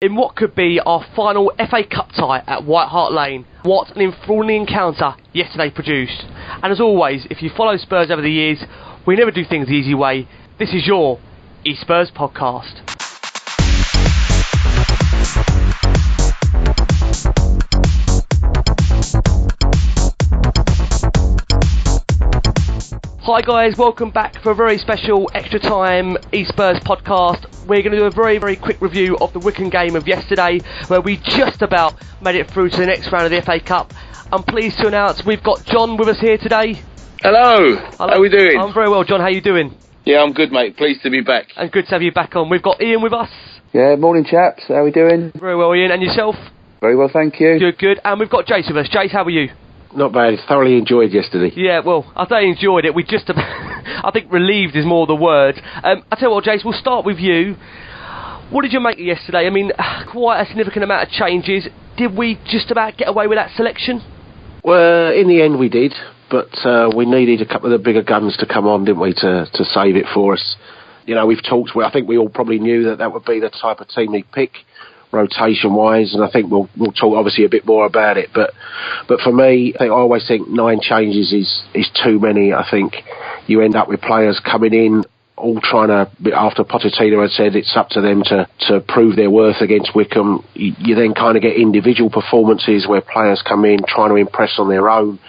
in what could be our final FA Cup tie at White Hart Lane. What an enthralling encounter yesterday produced. And as always, if you follow Spurs over the years, we never do things the easy way. This is your e-Spurs podcast. Hi guys, welcome back for a very special extra time e-Spurs podcast. We're going to do a very quick review of the Wycombe game of yesterday, where we just about made it through to the next round of the FA Cup. I'm pleased to announce we've got John with us here today. Hello. How are we doing? I'm very well, John. How are you doing? Yeah, I'm good, mate. Pleased to be back. And good to have you back on. We've got Ian with us. Yeah, morning chaps. How are we doing? Very well, Ian. And yourself? Very well, thank you. Good. And we've got Jace with us. Jace, how are you? Not bad. Thoroughly enjoyed yesterday. Yeah, well, I thoroughly enjoyed it. We just about, I think relieved is more the word. I tell you what, Jace, we'll start with you. What did you make of yesterday? I mean, quite a significant amount of changes. Did we just about get away with that selection? Well, in the end we did, but we needed a couple of the bigger guns to come on, didn't we, to save it for us. You know, we've talked, I think we all probably knew that would be the type of team he'd pick, rotation-wise, and I think we'll talk obviously a bit more about it. But for me, I always think 9 changes is too many. I think you end up with players coming in all trying to, after Pochettino had said it's up to them to prove their worth against Wycombe, you then kind of get individual performances where players come in trying to impress on their own.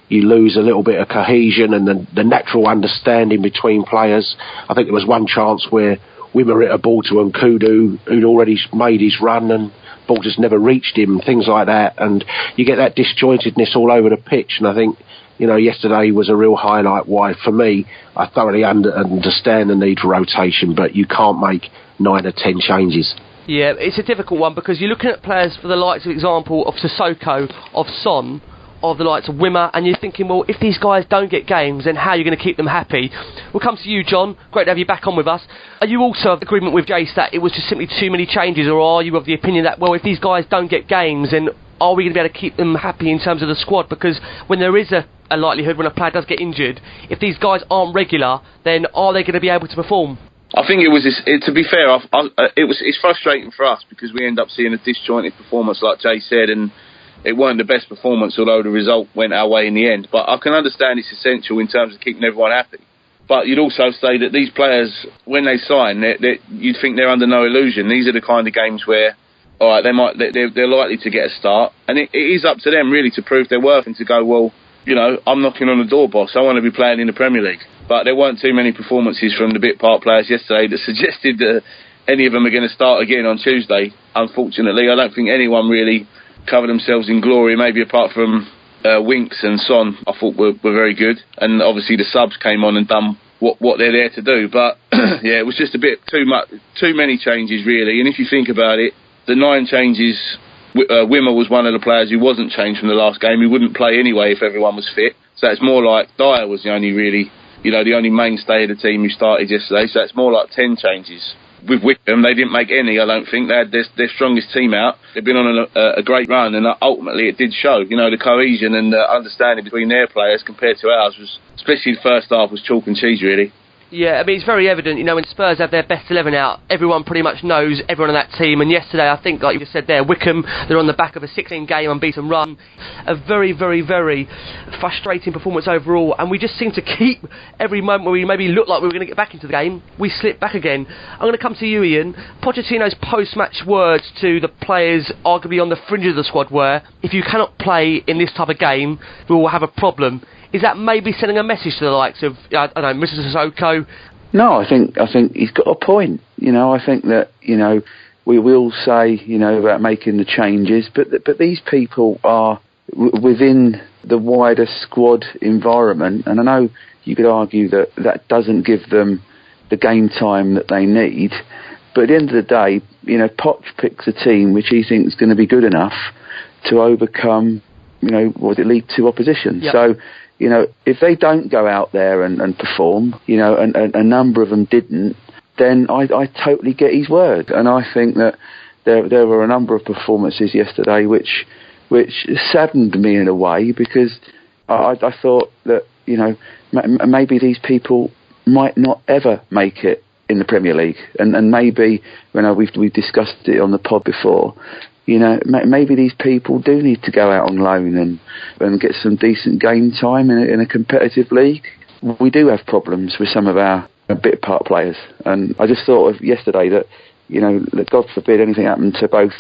You lose a little bit of cohesion and the natural understanding between players. I think there was one chance where Wimmer hit a ball to Nkudu, who'd already made his run, and ball just never reached him, things like that. And you get that disjointedness all over the pitch. And I think, you know, yesterday was a real highlight why, for me, I thoroughly understand the need for rotation, but you can't make 9 or 10 changes. Yeah, it's a difficult one because you're looking at players for the likes of example of Sissoko, of Son, of the likes of Wimmer, and you're thinking, well, if these guys don't get games, then how are you going to keep them happy? We'll come to you, John. Great to have you back on with us. Are you also of agreement with Jace that it was just simply too many changes, or are you of the opinion that, well, if these guys don't get games, then are we going to be able to keep them happy in terms of the squad? Because when there is a likelihood when a player does get injured, if these guys aren't regular, then are they going to be able to perform? I think to be fair, it's frustrating for us because we end up seeing a disjointed performance, like Jay said, and it weren't the best performance, although the result went our way in the end. But I can understand it's essential in terms of keeping everyone happy. But you'd also say that these players, when they sign, you'd think they're under no illusion. These are the kind of games where, all right, they're likely to get a start, and it is up to them really to prove their worth and to go, well, you know, I'm knocking on the door, boss. I want to be playing in the Premier League. But there weren't too many performances from the bit part players yesterday that suggested that any of them are going to start again on Tuesday. Unfortunately, I don't think anyone really cover themselves in glory, maybe apart from Winks and Son, I thought were very good. And obviously the subs came on and done what they're there to do. But yeah, it was just a bit too many changes really. And if you think about it, the 9 changes, Wimmer was one of the players who wasn't changed from the last game. He wouldn't play anyway if everyone was fit. So it's more like Dyer was the only mainstay of the team who started yesterday. So it's more like 10 changes. With Wycombe, they didn't make any, I don't think. They had their strongest team out. They've been on a great run, and ultimately it did show. You know, the cohesion and the understanding between their players compared to ours was, especially the first half, was chalk and cheese, really. Yeah, I mean, it's very evident, you know, when Spurs have their best 11 out, everyone pretty much knows everyone on that team. And yesterday, I think, like you just said there, Wycombe, they're on the back of a 16-game unbeaten run. A very frustrating performance overall. And we just seem to keep every moment where we maybe look like we were going to get back into the game, we slip back again. I'm going to come to you, Ian. Pochettino's post-match words to the players, arguably on the fringe of the squad, were, if you cannot play in this type of game, we will have a problem. Is that maybe sending a message to the likes of, I don't know, Mr. Sissoko? No, I think he's got a point. You know, I think that, you know, we will say, you know, about making the changes, but these people are within the wider squad environment, and I know you could argue that doesn't give them the game time that they need, but at the end of the day, you know, Poch picks a team which he thinks is going to be good enough to overcome, you know, League 2 opposition. Yep. So, you know, if they don't go out there and perform, you know, and a number of them didn't, then I totally get his word. And I think that there were a number of performances yesterday which saddened me in a way, because I thought that, you know, maybe these people might not ever make it in the Premier League. And maybe, we've discussed it on the pod before, maybe these people do need to go out on loan and get some decent game time in a competitive league. We do have problems with some of our bit part players, and I just thought of yesterday that, that God forbid anything happened to both,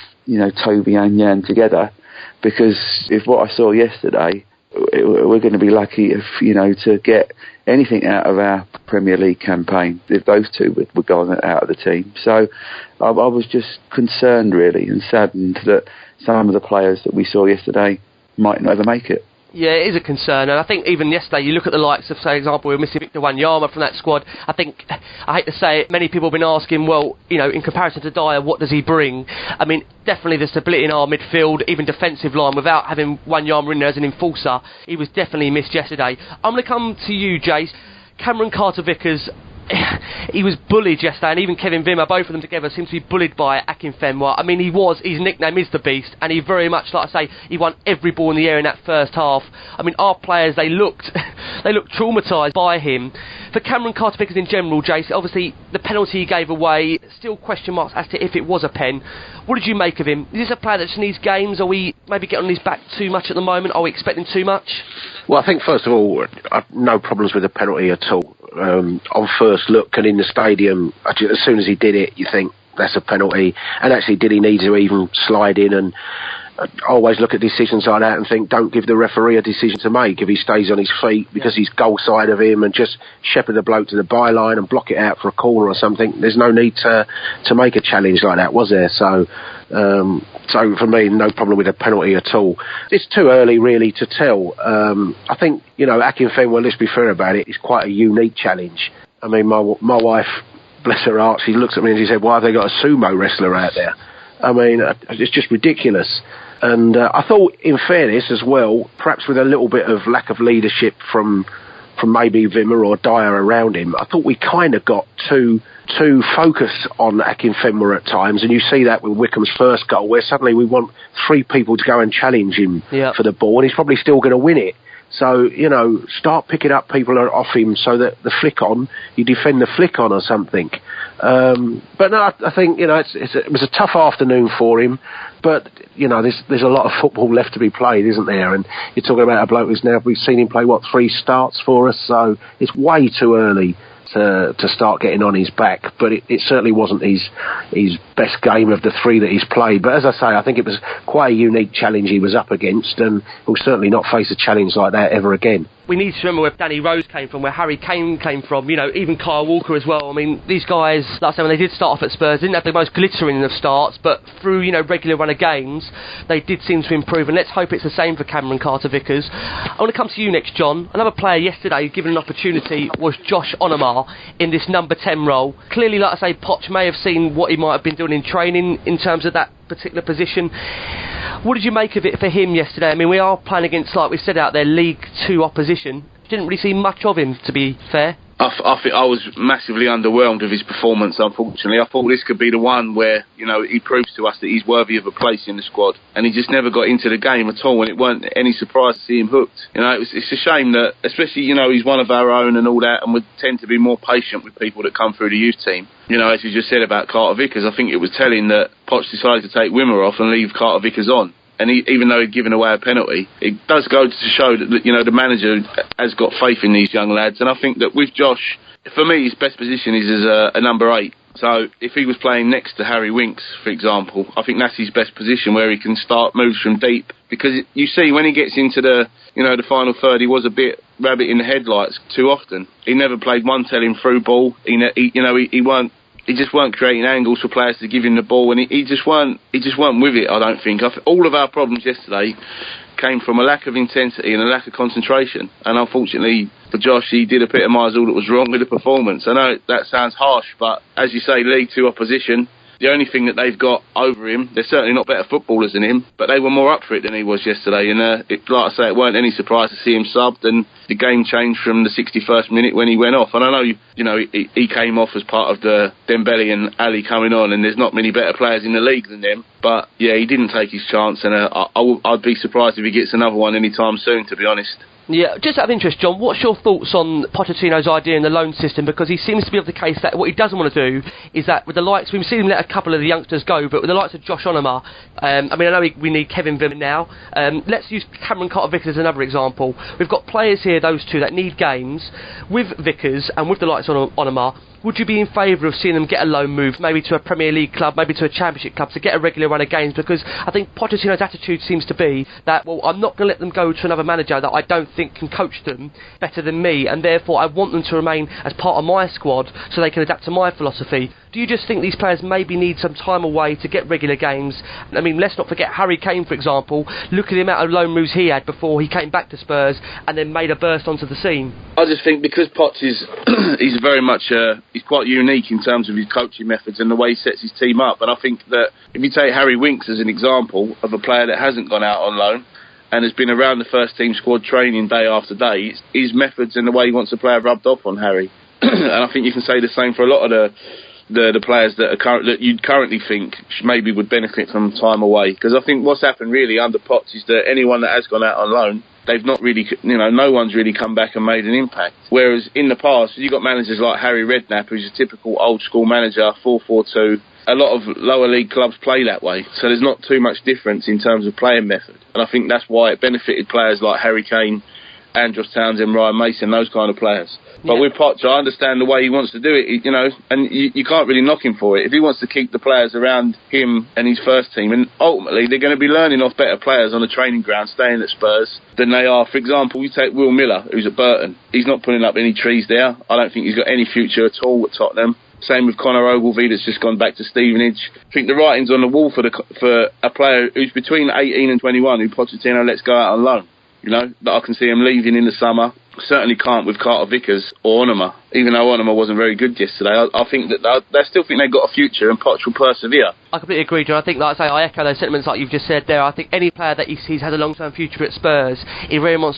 Toby and Jan together, because if what I saw yesterday, we're going to be lucky if, to get anything out of our Premier League campaign if those two were gone out of the team. So I was just concerned, really, and saddened that some of the players that we saw yesterday might not ever make it. Yeah, it is a concern, and I think even yesterday, you look at the likes of, say, for example, we're missing Victor Wanyama from that squad. I hate to say it, many people have been asking, well, in comparison to Dyer, what does he bring? I mean, definitely the stability in our midfield, even defensive line, without having Wanyama in there as an enforcer, he was definitely missed yesterday. I'm going to come to you, Jace. Cameron Carter-Vickers, he was bullied yesterday, and even Kevin Wimmer, both of them together, seem to be bullied by Akinfenwa. I mean, his nickname is the Beast, and he very much, like I say, he won every ball in the air in that first half. I mean, our players, they looked traumatised by him. For Cameron Carter-Vickers in general, Jace, obviously the penalty he gave away, still question marks as to if it was a pen. What did you make of him? Is this a player that just needs games? Are we maybe getting on his back too much at the moment? Are we expecting too much? Well, I think, first of all, I've no problems with the penalty at all. On first look and in the stadium, as soon as he did it, you think that's a penalty. And actually, did he need to even slide in? And I always look at decisions like that and think, don't give the referee a decision to make if he stays on his feet, because he's goal side of him, and just shepherd the bloke to the byline and block it out for a corner or something. There's no need to make a challenge like that, was there? So for me, no problem with a penalty at all. It's too early, really, to tell. I think, Akinfenwa, let's be fair about it, is quite a unique challenge. I mean, my wife, bless her heart, she looks at me and she said, why have they got a sumo wrestler out there? I mean, it's just ridiculous. And I thought, in fairness as well, perhaps with a little bit of lack of leadership from maybe Wimmer or Dyer around him, I thought we kind of got too focused on Akinfenwa at times. And you see that with Wycombe's first goal, where suddenly we want three people to go and challenge him for the ball, and he's probably still going to win it. So, start picking up people off him so that the flick on, you defend the flick on or something. But no, I think, it was a tough afternoon for him. But, there's a lot of football left to be played, isn't there? And you're talking about a bloke we've seen him play, 3 starts for us. So it's way too early to start getting on his back, but it certainly wasn't his best game of the 3 that he's played. But as I say, I think it was quite a unique challenge he was up against, and he'll certainly not face a challenge like that ever again. We need to remember where Danny Rose came from, where Harry Kane came from, even Kyle Walker as well. I mean, these guys, like I said, when they did start off at Spurs, didn't have the most glittering of starts, but through, regular run of games, they did seem to improve, and let's hope it's the same for Cameron Carter-Vickers. I want to come to you next, John. Another player yesterday given an opportunity was Josh Onomar in this number 10 role. Clearly, like I say, Poch may have seen what he might have been doing in training in terms of that particular position. What did you make of it for him yesterday? I mean, we are playing against, like we said out there, League 2 opposition. Didn't really see much of him, to be fair. I think I was massively underwhelmed with his performance, unfortunately. I thought this could be the one where, he proves to us that he's worthy of a place in the squad. And he just never got into the game at all, and it weren't any surprise to see him hooked. It's a shame that, especially, he's one of our own and all that, and would tend to be more patient with people that come through the youth team. As you just said about Carter-Vickers, I think it was telling that Poch decided to take Wimmer off and leave Carter-Vickers on. And even though he'd given away a penalty, it does go to show that the manager has got faith in these young lads. And I think that with Josh, for me, his best position is as a number 8. So if he was playing next to Harry Winks, for example, I think that's his best position, where he can start moves from deep. Because you see, when he gets into the final third, he was a bit rabbit in the headlights too often. He never played one telling through ball. He just weren't creating angles for players to give him the ball, and he just weren't with it, I don't think. All of our problems yesterday came from a lack of intensity and a lack of concentration. And unfortunately for Josh, he did epitomise all that was wrong with the performance. I know that sounds harsh, but as you say, League 2 opposition, the only thing that they've got over him, they're certainly not better footballers than him, but they were more up for it than he was yesterday. And like I say, it weren't any surprise to see him subbed, and the game changed from the 61st minute when he went off. And I know, he came off as part of the Dembele and Ali coming on, and there's not many better players in the league than them. But yeah, he didn't take his chance, and I'd be surprised if he gets another one anytime soon, to be honest. Yeah, just out of interest, John, what's your thoughts on Pochettino's idea in the loan system? Because he seems to be of the case that what he doesn't want to do is that with the likes, we've seen him let a couple of the youngsters go, but with the likes of Josh Onoma, I know we need Kevin Vim now. Let's use Cameron Carter-Vickers as another example. We've got players here, those two, that need games. With Vickers and with the likes of Onoma, would you be in favour of seeing them get a loan move, maybe to a Premier League club, maybe to a Championship club, to get a regular run of games? Because I think Pochettino's attitude seems to be that, well, I'm not going to let them go to another manager that I don't think can coach them better than me, and therefore I want them to remain as part of my squad so they can adapt to my philosophy. Do you just think these players maybe need some time away to get regular games? I mean, let's not forget Harry Kane, for example. Look at the amount of loan moves he had before he came back to Spurs and then made a burst onto the scene. I just think because Poch is he's very much he's quite unique in terms of his coaching methods and the way he sets his team up. And I think that if you take Harry Winks as an example of a player that hasn't gone out on loan and has been around the first team squad training day after day, his methods and the way he wants to play have rubbed off on Harry. And I think you can say the same for a lot of the players that that you'd currently think maybe would benefit from time away. Because I think what's happened really under Poch is that anyone that has gone out on loan, they've not really, no one's really come back and made an impact. Whereas in the past, you've got managers like Harry Redknapp, who's a typical old school manager, 4-4-2. A lot of lower league clubs play that way, so there's not too much difference in terms of playing method. And I think that's why it benefited players like Harry Kane, Andros Townsend, Ryan Mason, those kind of players. But with Poch, I understand the way he wants to do it, and you can't really knock him for it. If he wants to keep the players around him and his first team, and ultimately they're going to be learning off better players on the training ground, staying at Spurs, than they are. For example, you take Will Miller, who's at Burton. He's not putting up any trees there. I don't think he's got any future at all at Tottenham. Same with Conor Ogilvie, that's just gone back to Stevenage. I think the writing's on the wall for a player who's between 18 and 21, who Pochettino lets go out on loan. That I can see him leaving in the summer. Certainly can't with Carter-Vickers or Onoma, even though Onoma wasn't very good yesterday. I think that they still think they've got a future and Poch will persevere. I completely agree, John. I think, like I say, I echo those sentiments like you've just said there. I think any player that he sees has a long-term future at Spurs, he very much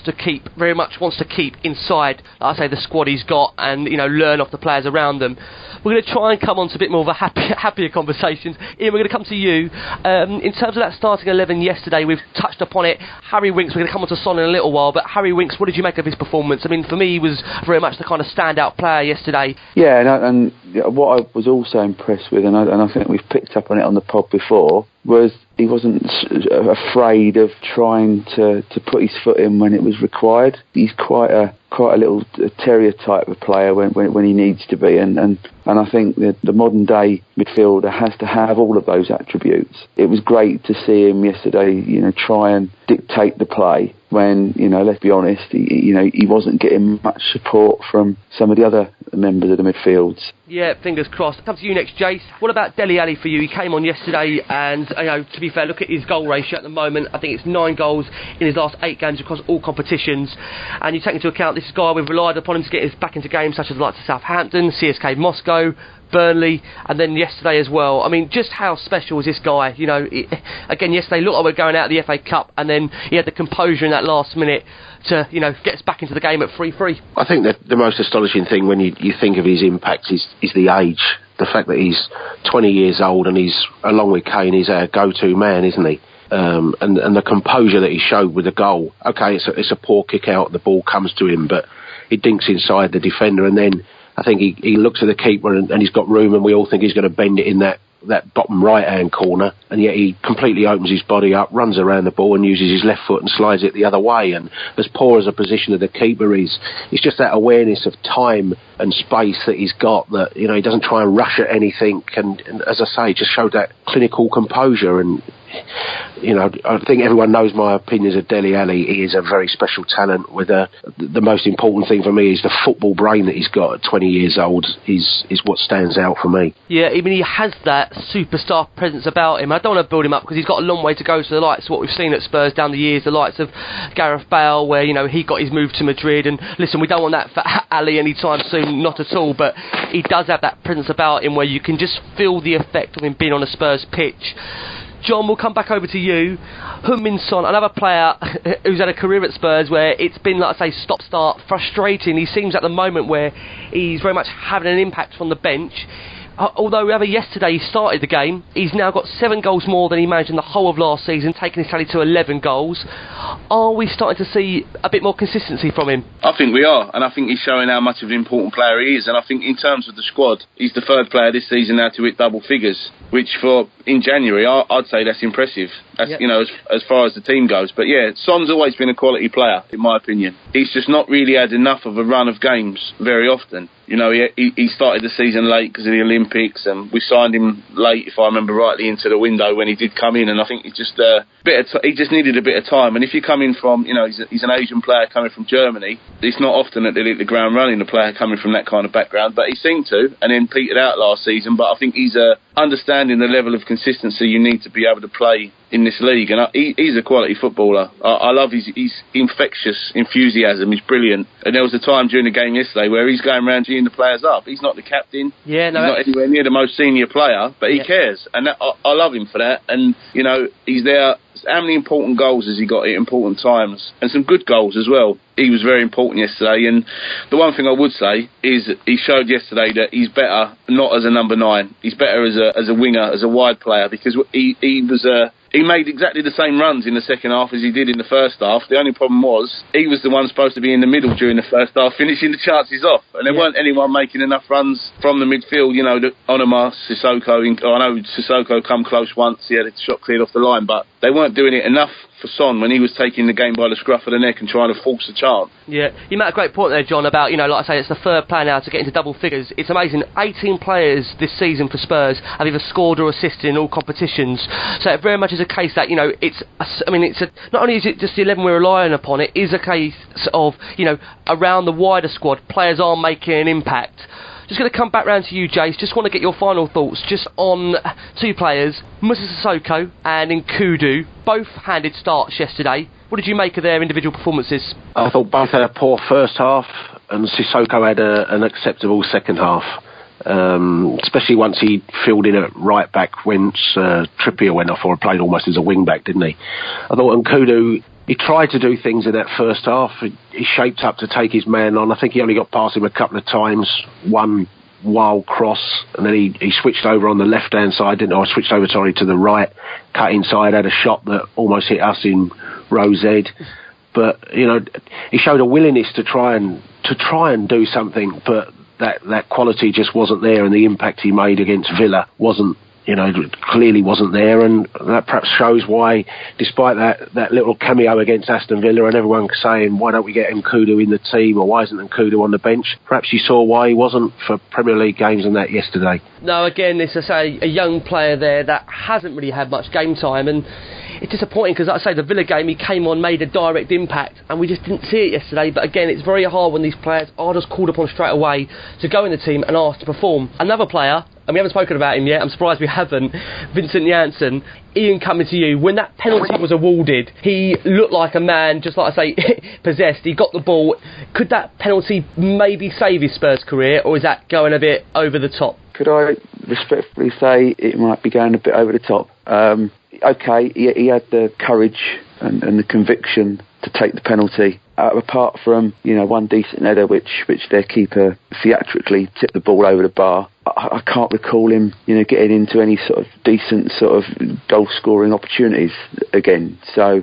wants to keep inside, like I say, the squad he's got and, learn off the players around them. We're going to try and come on to a bit more of a happier conversations. Ian, we're going to come to you. In terms of that starting 11 yesterday, we've touched upon it. Harry Winks, we're going to come on to Son in a little while, but Harry Winks, what did you make of his performance? I mean, for me, he was very much the kind of standout player yesterday. Yeah, and what I was also impressed with, and I think we've picked up on it on the pod before, was he wasn't afraid of trying to put his foot in when it was required. He's quite a little terrier type of player when he needs to be, and I think that the modern day midfielder has to have all of those attributes. It was great to see him yesterday, try and dictate the play when, let's be honest, he wasn't getting much support from some of the other members of the midfields. Yeah, fingers crossed. Come to you next, Jace. What about Dele Alli for you? He came on yesterday and, to be fair, look at his goal ratio at the moment. I think it's 9 goals in his last 8 games across all competitions. And you take into account this guy, we've relied upon him to get us back into games such as the likes of Southampton, CSK Moscow, Burnley, and then yesterday as well. I mean, just how special is this guy? Again, yesterday looked like we're going out of the FA Cup, and then he had the composure in that last minute to, get us back into the game at 3-3. I think that the most astonishing thing when you think of his impact is the age. The fact that he's 20 years old and he's, along with Kane, he's our go-to man, isn't he? And the composure that he showed with the goal. Okay, it's a poor kick out, the ball comes to him, but he dinks inside the defender, and then I think he looks at the keeper and he's got room, and we all think he's going to bend it in that bottom right-hand corner, and yet he completely opens his body up, runs around the ball and uses his left foot and slides it the other way. And as poor as a position of the keeper is, it's just that awareness of time and space that he's got, that, he doesn't try and rush at anything, and as I say, just showed that clinical composure. And I think everyone knows my opinions of Dele Alli. He is a very special talent with the most important thing for me is the football brain that he's got at 20 years old is what stands out for me. Yeah, I mean, he has that superstar presence about him. I don't want to build him up because he's got a long way to go to the likes of what we've seen at Spurs down the years, the likes of Gareth Bale, where, he got his move to Madrid. And listen, we don't want that for Ali anytime soon, not at all, but he does have that presence about him where you can just feel the effect of him being on a Spurs pitch. John, we'll come back over to you. Heung-min Son, another player who's had a career at Spurs where it's been, like I say, stop-start, frustrating. He seems at the moment where he's very much having an impact from the bench. although yesterday he started the game, he's now got 7 goals more than he managed in the whole of last season, taking his tally to 11 goals. Are we starting to see a bit more consistency from him? I think we are, and I think he's showing how much of an important player he is, and I think in terms of the squad, he's the 3rd player this season now to hit double figures, which in January, I'd say that's impressive. That's, yep. As far as the team goes. But yeah, Son's always been a quality player, in my opinion. He's just not really had enough of a run of games very often. He started the season late because of the Olympics, and we signed him late, if I remember rightly, into the window when he did come in. And I think he just needed a bit of time. And if you come in from, he's an Asian player coming from Germany, it's not often that they hit the ground running, a player coming from that kind of background. But he seemed to, and then petered out last season. But I think he's understanding the level of consistency you need to be able to play in this league, and he's a quality footballer. I love his infectious enthusiasm. He's brilliant. And there was a time during the game yesterday where he's going around geeing the players up. He's not the captain. Yeah, no, he's not anywhere near the most senior player, but he cares, and I love him for that. And he's there. How many important goals has he got at important times, and some good goals as well? He was very important yesterday, and the one thing I would say is he showed yesterday that he's better not as a number 9. He's better as a winger, as a wide player, because he made exactly the same runs in the second half as he did in the first half. The only problem was he was the one supposed to be in the middle during the first half, finishing the chances off, and there weren't anyone making enough runs from the midfield. Onoma, Sissoko. I know Sissoko come close once. He had a shot cleared off the line, but they weren't doing it enough for Son when he was taking the game by the scruff of the neck and trying to force a chance. Yeah, you made a great point there, John, about, like I say, it's the 3rd player now to get into double figures. It's amazing. 18 players this season for Spurs have either scored or assisted in all competitions. So it very much is a case that, not only is it just the 11 we're relying upon, it is a case of, around the wider squad, players are making an impact. Just going to come back round to you, Jace. Just want to get your final thoughts just on 2 players, Moussa Sissoko and Nkudu, both handed starts yesterday. What did you make of their individual performances? I thought both had a poor first half, and Sissoko had an acceptable second half. Especially once he filled in at right back when Trippier went off, or played almost as a wing back, didn't he? I thought Nkudu, he tried to do things in that first half. He shaped up to take his man on. I think he only got past him a couple of times, one wild cross, and then he switched over on the left-hand side, switched over to the right, cut inside, had a shot that almost hit us in row Z. But, he showed a willingness to try and do something, but that quality just wasn't there, and the impact he made against Villa clearly wasn't there, and that perhaps shows why, despite that little cameo against Aston Villa and everyone saying, why don't we get Nkudu in the team, or why isn't Nkudu on the bench, perhaps you saw why he wasn't for Premier League games and that yesterday. No, again, it's a young player there that hasn't really had much game time, and it's disappointing because, like I say, the Villa game, he came on, made a direct impact, and we just didn't see it yesterday. But again, it's very hard when these players are just called upon straight away to go in the team and asked to perform. Another player, and we haven't spoken about him yet, I'm surprised we haven't, Vincent Janssen. Ian, coming to you, when that penalty was awarded, he looked like a man, just like I say, possessed. He got the ball. Could that penalty maybe save his Spurs career, or is that going a bit over the top? Could I respectfully say it might be going a bit over the top? Okay, he had the courage and the conviction to take the penalty. Apart from, one decent header which their keeper theatrically tipped the ball over the bar, I can't recall him, getting into any sort of decent sort of goal-scoring opportunities again. So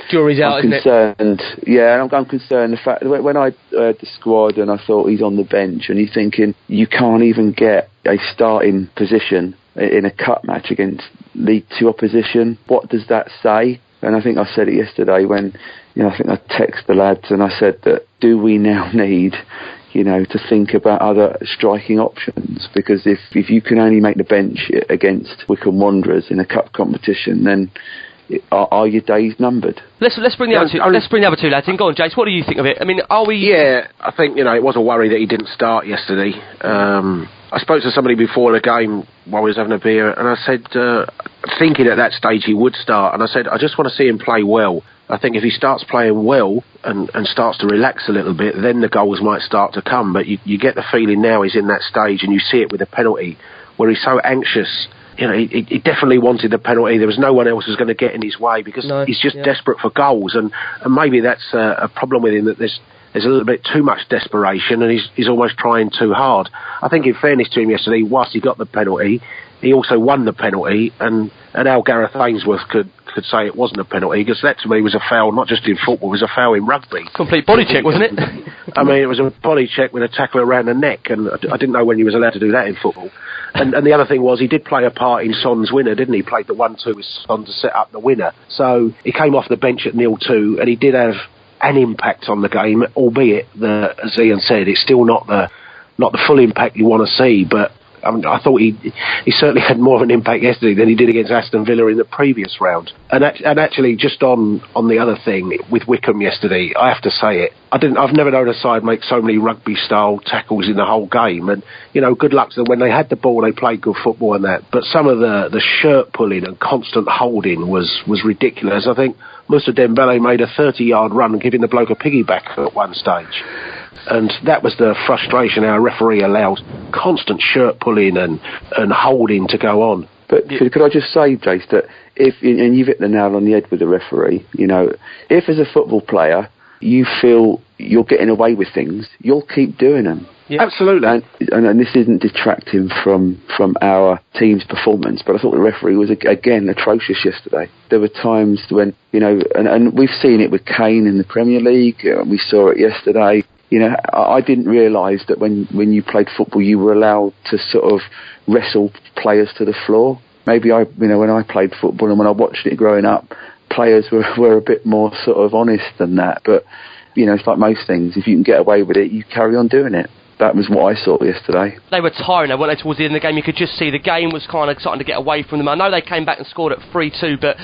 jury's out, I'm concerned. Yeah, I'm concerned. The fact that when I heard the squad and I thought he's on the bench, and you're thinking you can't even get a starting position in a cup match against League 2 opposition. What does that say? And I think I said it yesterday when, I think I texted the lads and I said that, do we now need, to think about other striking options? Because if you can only make the bench against Wycombe Wanderers in a cup competition, then are your days numbered? Let's bring the other two lads in. Go on, Jace. What do you think of it? I mean, are we? Yeah, I think it was a worry that he didn't start yesterday. I spoke to somebody before the game while we was having a beer, and I said, thinking at that stage he would start, and I said, I just want to see him play well. I think if he starts playing well and starts to relax a little bit, then the goals might start to come. But you get the feeling now he's in that stage, and you see it with a penalty where he's so anxious. He definitely wanted the penalty. There was no one else who was going to get in his way because he's just desperate for goals. And maybe that's a problem with him, that there's a little bit too much desperation, and he's almost trying too hard. I think, in fairness to him yesterday, whilst he got the penalty, he also won the penalty, and how Gareth Ainsworth could say it wasn't a penalty, because that to me was a foul, not just in football, it was a foul in rugby. Complete body check, wasn't it? I mean, it was a body check with a tackle around the neck, and I didn't know when you was allowed to do that in football. And the other thing was, he did play a part in Son's winner, didn't he? He played the 1-2 with Son to set up the winner. So he came off the bench at 0-2, and he did have an impact on the game, albeit, as Ian said, it's still not the full impact you want to see, but I thought he certainly had more of an impact yesterday than he did against Aston Villa in the previous round. And actually, just on the other thing with Wycombe yesterday, I have to say it. I've never known a side make so many rugby-style tackles in the whole game. And good luck to them. When they had the ball, they played good football and that. But some of the shirt pulling and constant holding was ridiculous. I think Moussa Dembele made a 30-yard run, giving the bloke a piggyback at one stage. And that was the frustration. Our referee allowed constant shirt pulling and holding to go on. But could I just say, Jace, that and you've hit the nail on the head with the referee, if as a football player you feel you're getting away with things, you'll keep doing them. Yeah. Absolutely. And this isn't detracting from our team's performance, but I thought the referee was, again, atrocious yesterday. There were times when, and we've seen it with Kane in the Premier League, we saw it yesterday. I didn't realise that when you played football, you were allowed to sort of wrestle players to the floor. Maybe when I played football and when I watched it growing up, players were a bit more sort of honest than that. But, it's like most things. If you can get away with it, you carry on doing it. That was what I saw yesterday. They were tiring, weren't they, towards the end of the game? You could just see the game was kind of starting to get away from them. I know they came back and scored at 3-2, but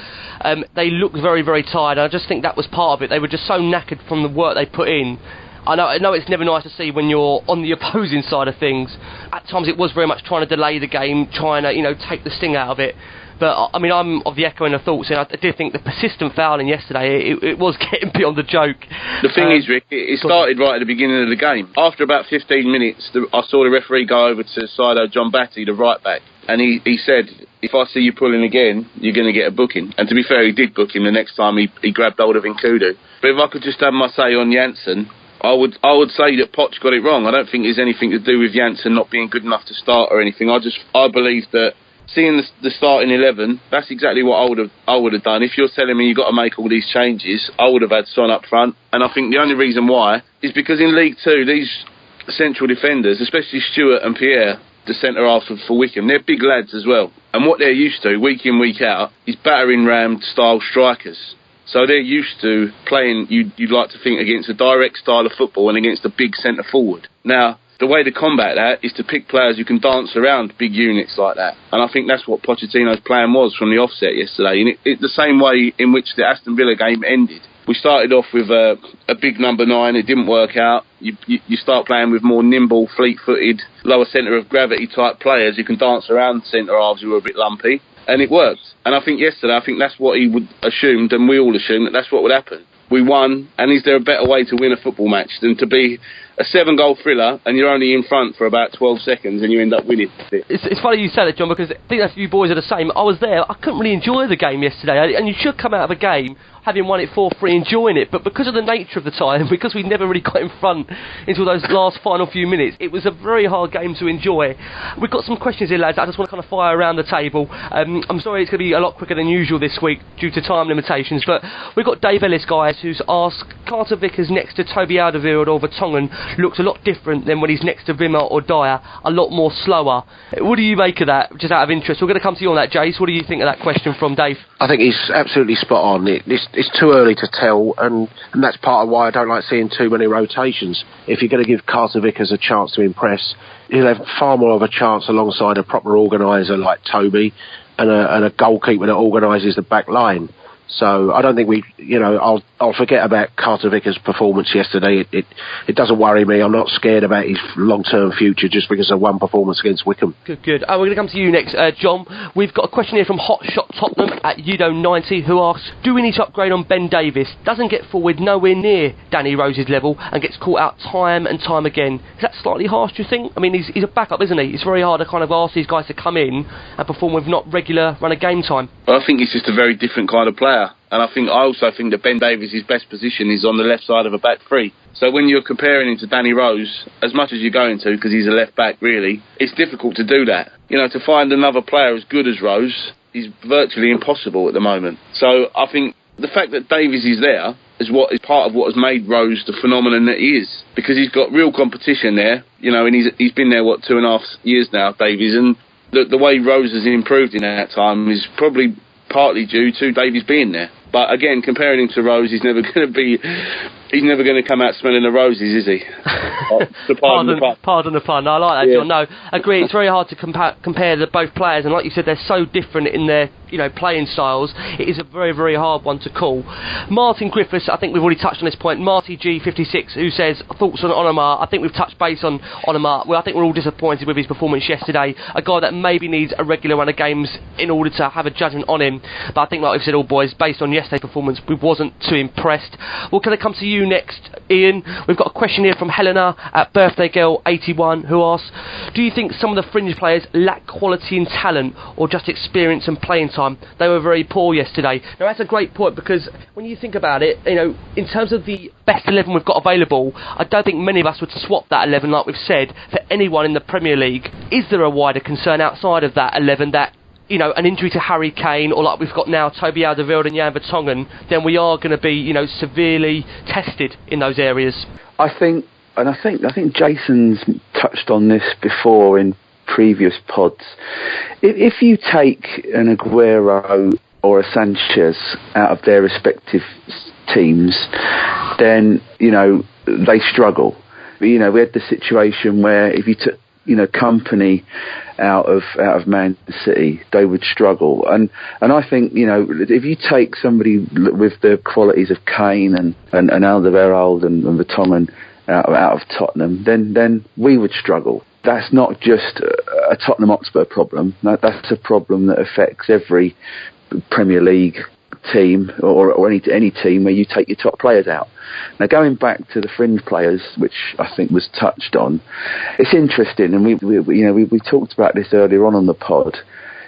they looked very, very tired. I just think that was part of it. They were just so knackered from the work they put in. I know it's never nice to see when you're on the opposing side of things. At times it was very much trying to delay the game, trying to, take the sting out of it. But, I mean, I'm of the echoing of thoughts, and I did think the persistent fouling yesterday, it was getting beyond the joke. The thing is, Rick, it started right at the beginning of the game. After about 15 minutes, I saw the referee go over to Saido John Batty, the right back, and he said, if I see you pulling again, you're going to get a booking. And to be fair, he did book him the next time he grabbed hold of Nkudu. But if I could just have my say on Janssen, I would say that Poch got it wrong. I don't think there's anything to do with Janssen not being good enough to start or anything. I believe that seeing the starting 11, that's exactly what I would have done. If you're telling me you've got to make all these changes, I would have had Son up front. And I think the only reason why is because in League 2, these central defenders, especially Stewart and Pierre, the centre-half for Wycombe, they're big lads as well. And what they're used to, week in, week out, is battering-ram style strikers. So they're used to playing, you'd like to think, against a direct style of football and against a big centre-forward. Now, the way to combat that is to pick players who can dance around big units like that. And I think that's what Pochettino's plan was from the offset yesterday. And it the same way in which the Aston Villa game ended. We started off with a big number 9. It didn't work out. You start playing with more nimble, fleet-footed, lower centre of gravity type players who can dance around centre-halves who are a bit lumpy. And it worked. And I think yesterday, that's what he would assumed, and we all assumed that's what would happen. We won, and is there a better way to win a football match than to be a 7-goal thriller and you're only in front for about 12 seconds and you end up winning? It's funny you say that, John, because I think that's you boys are the same. I was there. I couldn't really enjoy the game yesterday, and you should come out of a game having won it 4-3, enjoying it, but because of the nature of the time, because we never really got in front until those last final few minutes, it was a very hard game to enjoy. We've got some questions here, lads. I just want to kind of fire around the table. I'm sorry it's going to be a lot quicker than usual this week due to time limitations, but we've got Dave Ellis, guys, who's asked, Carter Vickers next to Toby Alderweireld or Vertonghen looks a lot different than when he's next to Wimmer or Dyer, a lot more slower. What do you make of that, just out of interest? We're going to come to you on that, Jace. What do you think of that question from Dave? I think he's absolutely spot on. It's too early to tell, and that's part of why I don't like seeing too many rotations. If you're going to give Carter Vickers a chance to impress, he'll have far more of a chance alongside a proper organiser like Toby and a goalkeeper that organises the back line. So I don't think I'll forget about Carter Vickers' performance yesterday. It doesn't worry me. I'm not scared about his long-term future just because of one performance against Wycombe. Good. We're going to come to you next, John. We've got a question here from Hot Shot Tottenham at Udo90 who asks, do we need to upgrade on Ben Davies? Doesn't get forward nowhere near Danny Rose's level and gets caught out time and time again. Is that slightly harsh, do you think? I mean, he's a backup, isn't he? It's very hard to kind of ask these guys to come in and perform with not regular run of game time. Well, I think he's just a very different kind of player. And I also think that Ben Davies' best position is on the left side of a back three. So when you're comparing him to Danny Rose, as much as you're going to, because he's a left back really, it's difficult to do that. You know, to find another player as good as Rose is virtually impossible at the moment. So I think the fact that Davies is there is part of what has made Rose the phenomenon that he is, because he's got real competition there, you know, and he's been there 2.5 years now, Davies, and the way Rose has improved in that time is probably partly due to Davies being there. But again, comparing him to Rose, he's never going to come out smelling the roses, is he? Pardon the pun. I like that, John. No, agree. It's very hard to compare both players, and like you said, they're so different in their playing styles. It is a very, very hard one to call. Martin Griffiths, I think we've already touched on this point. Marty G56, who says thoughts on Onomah. I think we've touched base on Onomah. Well, I think we're all disappointed with his performance yesterday. A guy that maybe needs a regular run of games in order to have a judgment on him. But I think, like we've said, all boys, based on yesterday's performance, we wasn't too impressed. Well, can I come to you next, Ian? We've got a question here from Helena at Birthday Girl 81, who asks, do you think some of the fringe players lack quality and talent, or just experience and playing time? They were very poor yesterday. Now that's a great point, because when you think about it, in terms of the best 11 we've got available, I don't think many of us would swap that 11, like we've said, for anyone in the Premier League. Is there a wider concern outside of that 11 that an injury to Harry Kane, or like we've got now Toby Alderweireld and Jan Vertonghen, then we are going to be, severely tested in those areas? I think Jason's touched on this before in previous pods. If you take an Aguero or a Sanchez out of their respective teams, then they struggle. We had the situation where if you took Company out of Man City, they would struggle. And I think, if you take somebody with the qualities of Kane and Alderweireld and Vertonghen out of Tottenham, then we would struggle. That's not just a Tottenham Hotspur problem. That's a problem that affects every Premier League team or any team where you take your top players out. Now, going back to the fringe players, which I think was touched on, it's interesting, and we talked about this earlier on the pod,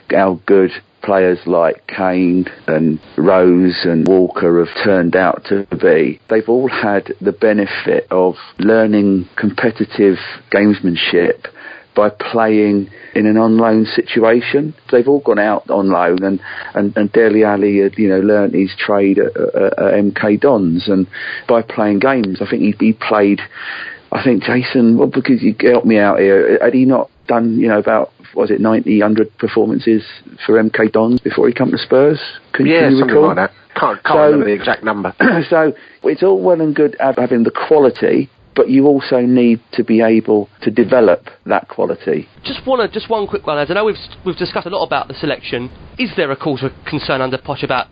how good players like Kane and Rose and Walker have turned out to be. They've all had the benefit of learning competitive gamesmanship by playing in an on-loan situation. They've all gone out on loan, and Dele Alli had learnt his trade at MK Dons, and by playing games, I think he played. I think Jason, well, because you helped me out here, had he not done about 90, 100 performances for MK Dons before he came to Spurs? Can you recall? Something like that. Can't remember the exact number. So it's all well and good having the quality, but you also need to be able to develop that quality. Just one quick one, lads. I know we've discussed a lot about the selection. Is there a cause for concern under Poch about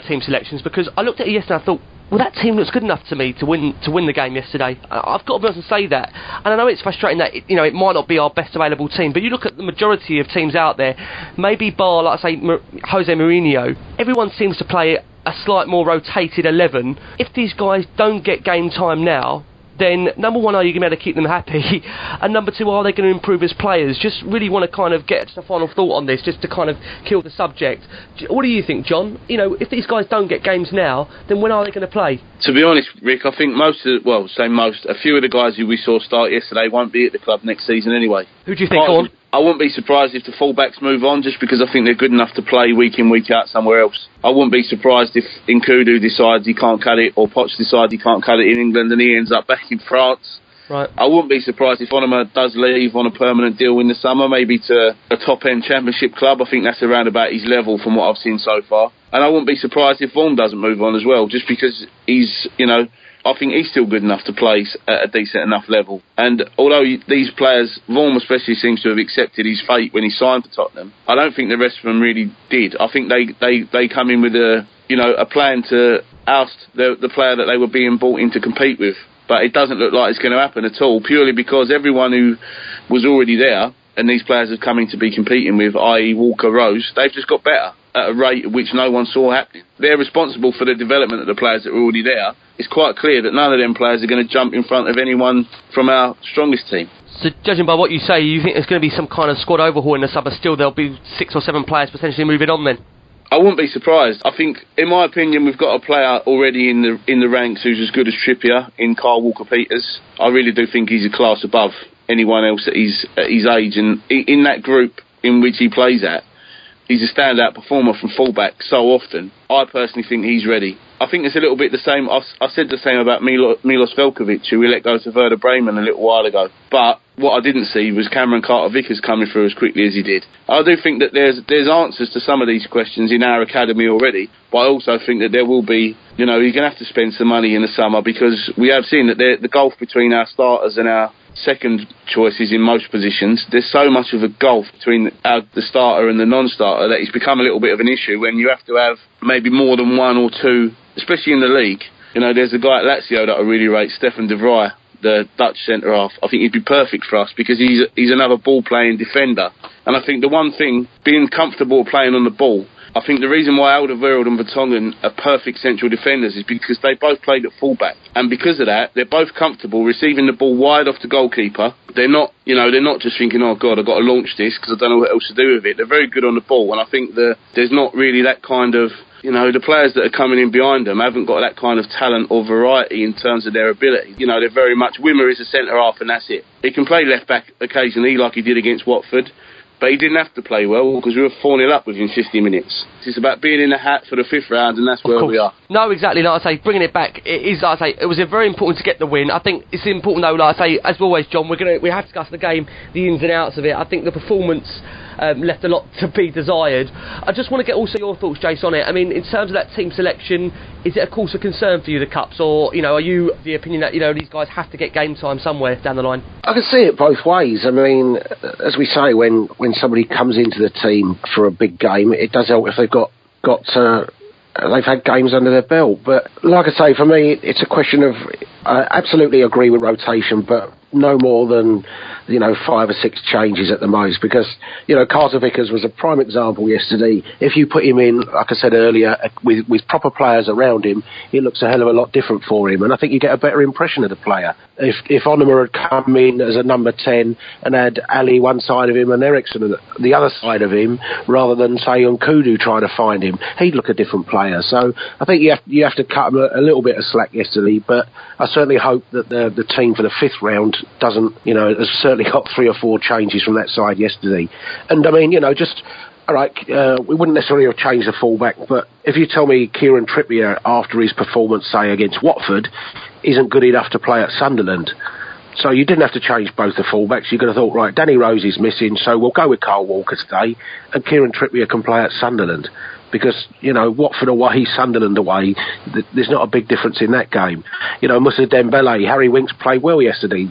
team selections? Because I looked at it yesterday and I thought, well, that team looks good enough to me to win the game yesterday. I've got to be able to say that. And I know it's frustrating that it might not be our best available team, but you look at the majority of teams out there, maybe bar, like I say, Jose Mourinho, everyone seems to play a slight more rotated 11. If these guys don't get game time now, then number one, are you going to be able to keep them happy? And number two, are they going to improve as players? Just really want to kind of get a final thought on this, just to kind of kill the subject. What do you think, John? If these guys don't get games now, then when are they going to play? To be honest, Rick, I think a few of the guys who we saw start yesterday won't be at the club next season anyway. Who do you think, on? I wouldn't be surprised if the fullbacks move on, just because I think they're good enough to play week in, week out somewhere else. I wouldn't be surprised if Nkudu decides he can't cut it, or Poch decides he can't cut it in England and he ends up back in France. Right. I wouldn't be surprised if Onomah does leave on a permanent deal in the summer, maybe to a top-end championship club. I think that's around about his level from what I've seen so far. And I wouldn't be surprised if Vaughan doesn't move on as well, just because he's, I think he's still good enough to play at a decent enough level. And although these players, Vaughan especially, seems to have accepted his fate when he signed for Tottenham, I don't think the rest of them really did. I think they come in with a plan to oust the player that they were being brought in to compete with. But it doesn't look like it's going to happen at all, purely because everyone who was already there, and these players have come in to be competing with, i.e. Walker, Rose, they've just got better at a rate at which no one saw happening. They're responsible for the development of the players that were already there. It's quite clear that none of them players are going to jump in front of anyone from our strongest team. So, judging by what you say, you think there's going to be some kind of squad overhaul in the summer? Still, there'll be 6 or 7 players potentially moving on then? I wouldn't be surprised. I think, in my opinion, we've got a player already in the ranks who's as good as Trippier in Kyle Walker-Peters. I really do think he's a class above anyone else at his age, and in that group in which he plays at, he's a standout performer from fullback so often. I personally think he's ready. I think it's a little bit the same. I said the same about Milos Veljkovic, who we let go to Werder Bremen a little while ago. But what I didn't see was Cameron Carter-Vickers coming through as quickly as he did. I do think that there's answers to some of these questions in our academy already, but I also think that there will be, you're going to have to spend some money in the summer, because we have seen that the gulf between our starters and our second choices in most positions, there's so much of a gulf between the starter and the non-starter that it's become a little bit of an issue when you have to have maybe more than one or two, especially in the league. There's a guy at Lazio that I really rate, Stefan de Vrij, the Dutch centre-half. I think he'd be perfect for us because he's another ball-playing defender. And I think the one thing, being comfortable playing on the ball, I think the reason why Alderweireld and Vertonghen are perfect central defenders is because they both played at fullback, and because of that, they're both comfortable receiving the ball wide off the goalkeeper. They're not just thinking, oh God, I've got to launch this because I don't know what else to do with it. They're very good on the ball, and I think there's not really that kind of, the players that are coming in behind them haven't got that kind of talent or variety in terms of their ability. They're very much, Wimmer is a centre half and that's it. He can play left back occasionally like he did against Watford, but he didn't have to play well because we were 4-0 up within 50 minutes. It's about being in the hat for the fifth round, and that's where we are. No, exactly. Like I say, bringing it back, it is, like I say, it was very important to get the win. I think it's important, though, like I say, as always, John, we have to discuss the game, the ins and outs of it. I think the performance left a lot to be desired. I just want to get also your thoughts, Jace, on it. I mean, in terms of that team selection, is it, of course, a concern for you, the Cups, or, are you of the opinion that, these guys have to get game time somewhere down the line? I can see it both ways. I mean, as we say, when somebody comes into the team for a big game, it does help if they've they've had games under their belt. But like I say, for me, it's a question of, I absolutely agree with rotation, but no more than 5 or 6 changes at the most, because Carter-Vickers was a prime example yesterday. If you put him in, like I said earlier, with proper players around him, it looks a hell of a lot different for him, and I think you get a better impression of the player. If Onuma had come in as a number 10 and had Ali one side of him and Eriksson the other side of him, rather than say Nkudu trying to find him, he'd look a different player. So I think you have to cut him a little bit of slack yesterday, but I certainly hope that the team for the 5th round doesn't, has certainly got 3 or 4 changes from that side yesterday. And I mean, just, all right, we wouldn't necessarily have changed the fullback, but if you tell me Kieran Trippier, after his performance, say, against Watford, isn't good enough to play at Sunderland, so you didn't have to change both the fullbacks. You could have thought, right, Danny Rose is missing, so we'll go with Carl Walker today, and Kieran Trippier can play at Sunderland. Because, Watford away, Sunderland away, there's not a big difference in that game. Moussa Dembele, Harry Winks played well yesterday,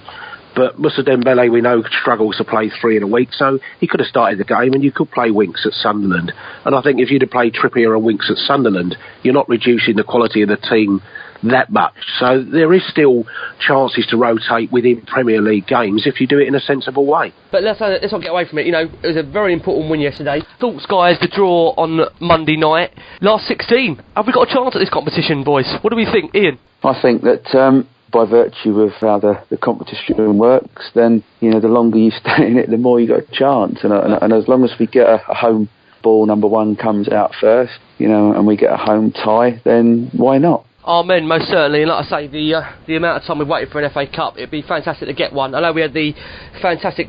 but Moussa Dembele, we know, struggles to play 3 in a week, so he could have started the game and you could play Winks at Sunderland. And I think if you'd have played Trippier and Winks at Sunderland, you're not reducing the quality of the team that much. So there is still chances to rotate within Premier League games if you do it in a sensible way. But let's not get away from it. It was a very important win yesterday. Thoughts, guys, the draw on Monday night. Last 16. Have we got a chance at this competition, boys? What do we think, Ian? I think that by virtue of how the competition works, then, the longer you stay in it, the more you got a chance. And as long as we get a home ball, number 1 comes out first, and we get a home tie, then why not? Amen, most certainly. And like I say, the amount of time we've waited for an FA Cup, it'd be fantastic to get one. I know we had the fantastic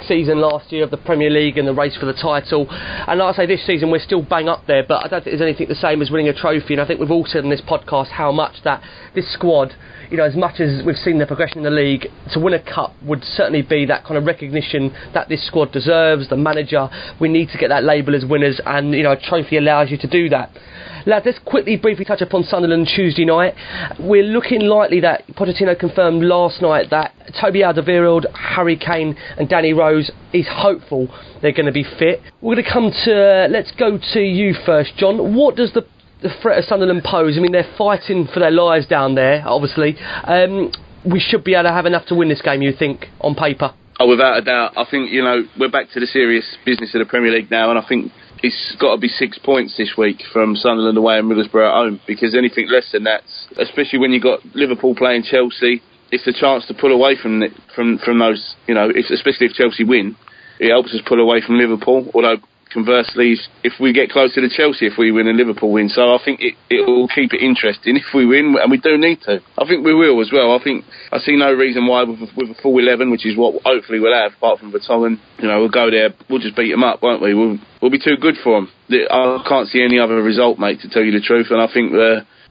season last year of the Premier League and the race for the title, and like I say, this season we're still bang up there, but I don't think there's anything the same as winning a trophy. And I think we've all said on this podcast how much that this squad, as much as we've seen the progression in the league, to win a cup would certainly be that kind of recognition that this squad deserves. The manager, we need to get that label as winners, and a trophy allows you to do that. Lads, let's quickly briefly touch upon Sunderland Tuesday night. We're looking likely that Pochettino confirmed last night that Toby Alderweireld, Harry Kane and Danny Rose, is hopeful they're going to be fit. We're going to come to, let's go to you first, John. What does the threat of Sunderland pose? I mean, they're fighting for their lives down there, obviously. We should be able to have enough to win this game, you think, on paper? Oh, without a doubt. I think, we're back to the serious business of the Premier League now, and I think it's got to be 6 points this week from Sunderland away and Middlesbrough at home, because anything less than that, especially when you've got Liverpool playing Chelsea, it's a chance to pull away from those, especially if Chelsea win, it helps us pull away from Liverpool, although conversely, if we get closer to Chelsea, if we win and Liverpool win. So I think it will keep it interesting if we win, and we do need to. I think we will as well. I see no reason why with a full 11, which is what hopefully we'll have, apart from Vertonghen, we'll go there, we'll just beat them up, won't we? We'll be too good for them. I can't see any other result, mate, to tell you the truth, and I think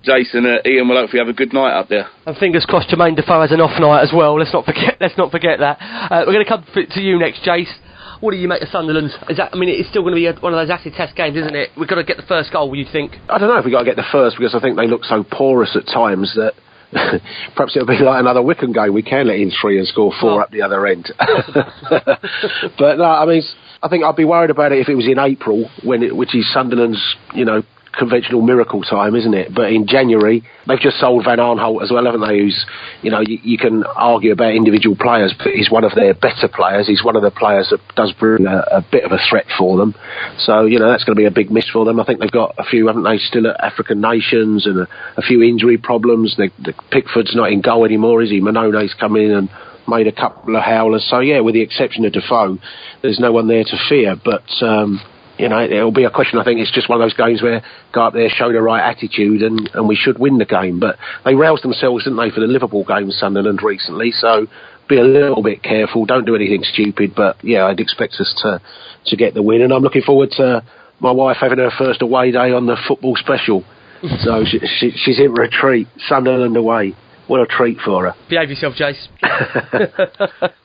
Jason, Ian will hopefully have a good night up there. And fingers crossed Jermaine Defoe has an off night as well. Let's not forget that. We're going to come to you next, Jace. What do you make of Sunderland? It's still going to be one of those acid test games, isn't it? We've got to get the first goal, you think? I don't know if we've got to get the first, because I think they look so porous at times that perhaps it'll be like another Wycombe game. We can let in 3 and score 4 up the other end. But no, I think I'd be worried about it if it was in April, which is Sunderland's, conventional miracle time, isn't it? But in January, they've just sold Van Aanholt as well, haven't they? Who's, you can argue about individual players, but he's one of their better players. He's one of the players that does bring a bit of a threat for them. So, that's going to be a big miss for them. I think they've got a few, haven't they, still at African nations, and a few injury problems. The Pickford's not in goal anymore, is he? Manone's come in and made a couple of howlers. So, yeah, with the exception of Defoe, there's no one there to fear. But it'll be a question. I think it's just one of those games where go up there, show the right attitude, and we should win the game. But they roused themselves, didn't they, for the Liverpool game, Sunderland, recently. So be a little bit careful. Don't do anything stupid. But yeah, I'd expect us to get the win. And I'm looking forward to my wife having her first away day on the football special. So she's in retreat, Sunderland away. What a treat for her. Behave yourself, Jace.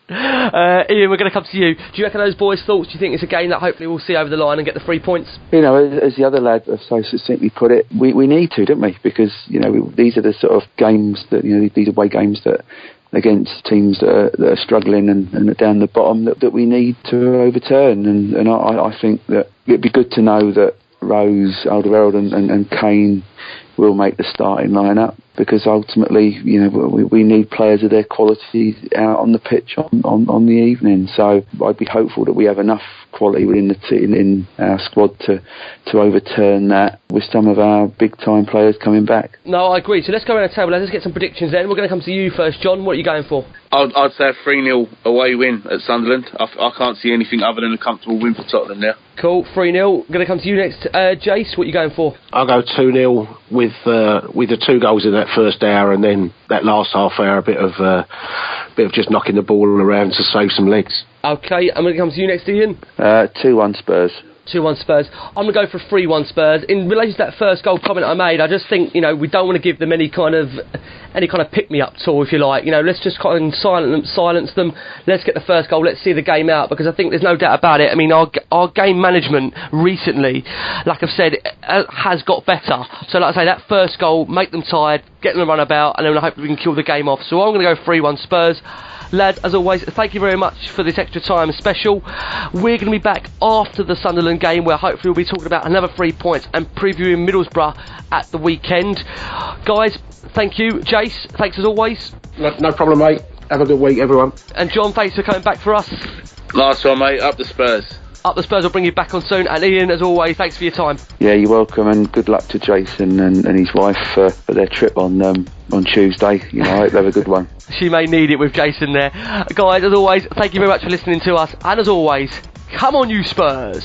Ian, we're going to come to you. Do you reckon those boys' thoughts? Do you think it's a game that hopefully we'll see over the line and get the 3 points? As the other lad so succinctly put it, we need to, don't we? Because these are the sort of games that these away games that against teams that are struggling and are down the bottom that we need to overturn. And I think that it'd be good to know that Rose, Alderweireld and Kane will make the starting lineup, because ultimately, we need players of their quality out on the pitch on the evening. So I'd be hopeful that we have enough quality within in our squad to overturn that with some of our big time players coming back. No, I agree. So let's go around the table. Let's get some predictions then. We're going to come to you first, John. What are you going for? I'd say a 3-0 away win at Sunderland. I can't see anything other than a comfortable win for Tottenham there. Cool, 3-0. Going to come to you next, Jace. What are you going for? I'll go 2-0 with the 2 goals in that first hour, and then that last half hour a bit of just knocking the ball around to save some legs. Okay, I'm going to come to you next, Ian. 2-1 Spurs. 2-1 Spurs. I'm going to go for 3-1 Spurs. In relation to that first goal comment I made, I just think, we don't want to give them any kind of pick-me-up tour, if you like. Let's just kind of silence them. Let's get the first goal. Let's see the game out, because I think there's no doubt about it. Our game management recently, like I've said, has got better. So, like I say, that first goal, make them tired, get them to run about, and then hopefully we can kill the game off. So I'm going to go 3-1 Spurs. Lads, as always, thank you very much for this extra time special. We're going to be back after the Sunderland game, where hopefully we'll be talking about another 3 points and previewing Middlesbrough at the weekend. Guys, thank you. Jace, thanks as always. No problem, mate. Have a good week, everyone. And John, thanks for coming back for us. Last one, mate. Up the Spurs. Up the Spurs will bring you back on soon. And Ian, as always, thanks for your time. Yeah, you're welcome, and good luck to Jason and his wife for their trip on Tuesday. I hope they have a good one. She may need it with Jason there. Guys, as always, thank you very much for listening to us. And as always, come on you Spurs.